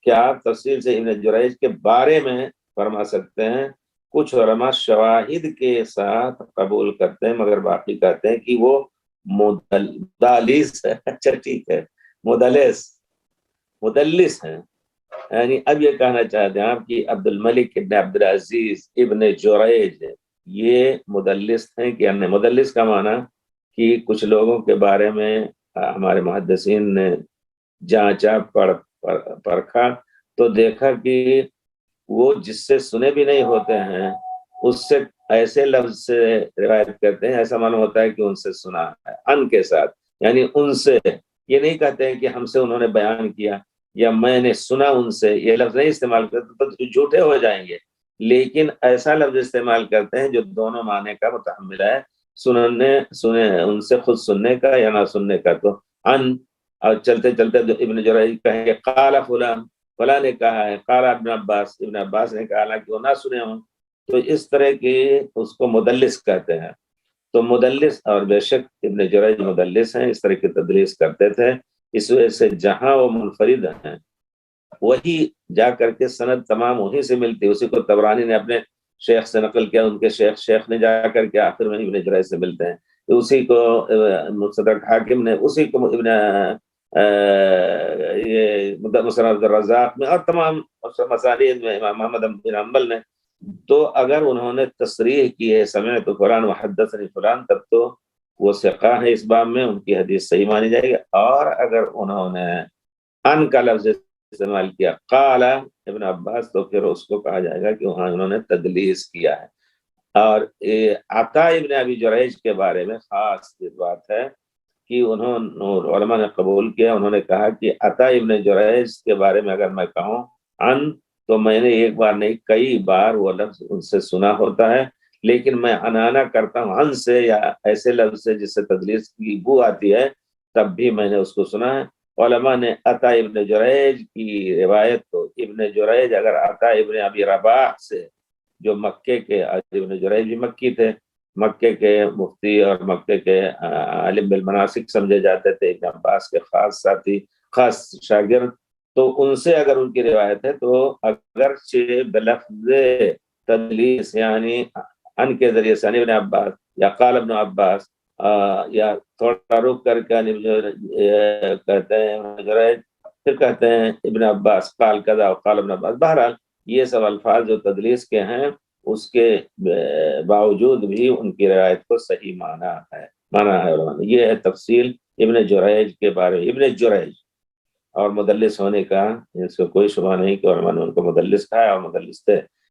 کیا آپ تفصیل سے ابن جریج کے بارے میں فرما سکتے ہیں؟ کچھ علماء شواہد کے ساتھ قبول کرتے ہیں، مگر باقی کہتے ہیں کہ وہ مدلس ہے۔ اچھا ٹھیک ہے، مدلس ہیں، یعنی اب یہ کہنا چاہتے ہیں آپ کہ عبد الملک ابن عبد العزیز ابن جریج یہ مدلس ہیں کہ نہیں؟ مدلس کا معنی کہ کچھ لوگوں کے بارے میں ہمارے محدثین نے جانچا پرکھا تو دیکھا کہ وہ جس سے سنے بھی نہیں ہوتے ہیں اس سے ایسے لفظ سے روایت کرتے ہیں، ایسا معلوم ہوتا ہے کہ ان سے سنا ہے، ان کے ساتھ، یعنی ان سے، یہ نہیں کہتے ہیں کہ ہم سے انہوں نے بیان کیا یا میں نے سنا ان سے، یہ لفظ نہیں استعمال کرتے تو جھوٹے ہو جائیں گے، لیکن ایسا لفظ استعمال کرتے ہیں جو دونوں معنی کا متحمل ہے، سنے ان سے خود سننے کا یا نہ سننے کا۔ تو ان، اور چلتے چلتے جو ابن جریج کہیں گے قال فلان، فلاں نے کہا ہے، قال ابن عباس نے کہا، حالانکہ وہ نہ سنے ہوں، تو اس طرح کی اس کو مدلس کہتے ہیں۔ تو مدلس، اور بے شک ابن جریج مدلس ہیں، اس طرح کی تدلیس کرتے تھے، اس وجہ سے جہاں وہ منفرد ہیں وہی جا کر کے سند تمام وہیں سے ملتی، اسی کو طبرانی نے اپنے شیخ سے نقل کیا، ان کے شیخ نے جا کر کے آخر میں ابن جریج سے ملتے ہیں، اسی کو مستدرک حاکم نے، اسی کو ابن یہ مسند عبد الرزاق میں اور تمام مسانید میں امام محمد بن حنبل نے۔ تو اگر انہوں نے تصریح کی ہے سمعت فلان وحدثنی فلان، تب تو وہ ثقہ ہے اس باب میں، ان کی حدیث صحیح مانی جائے گی۔ اور اگر انہوں نے ان کا لفظ استعمال کیا قال ابن عباس، تو پھر اس کو کہا جائے گا کہ وہاں انہوں نے تدلیس کیا ہے۔ اور عطا ابن ابی جریج کے بارے میں خاص بات ہے کہ علماء نے قبول کیا، انہوں نے کہا کہ عطا ابن جریج کے بارے میں اگر میں کہوں ان، تو میں نے ایک بار نہیں کئی بار وہ لفظ ان سے سنا ہوتا ہے، لیکن میں عنانا کرتا ہوں ان سے یا ایسے لفظ سے جس سے تدلیس کی بو آتی ہے، تب بھی میں نے اس کو سنا ہے۔ علماء نے عطا ابن جریج کی روایت کو، ابن جریج اگر عطا ابن ابی رباح سے، جو مکے کے، ابن جریج بھی مکی تھے، مکے کے مفتی اور مکے کے عالم بالمناسک سمجھے جاتے تھے، ابن عباس کے خاص ساتھی، خاص شاگرد، تو ان سے اگر ان کی روایت ہے تو اگرچہ بلفظ تدلیس یعنی ان کے ذریعے سے ابن عباس یا قال ابن عباس، یا تھوڑا رک کر کے کہتے ہیں ابن جریج، پھر کہتے ہیں ابن عباس قال کذا وقال ابن عباس، بہرحال یہ سب الفاظ جو تدلیس کے ہیں اس کے باوجود بھی ان کی روایت کو صحیح مانا ہے علماء نے۔ یہ ہے تفصیل ابن جریج کے بارے میں۔ ابن جریج اور مدلس ہونے کا اس کو کوئی شبہ نہیں کہ علماء نے ان کو مدلس کہا اور مدلس تھے۔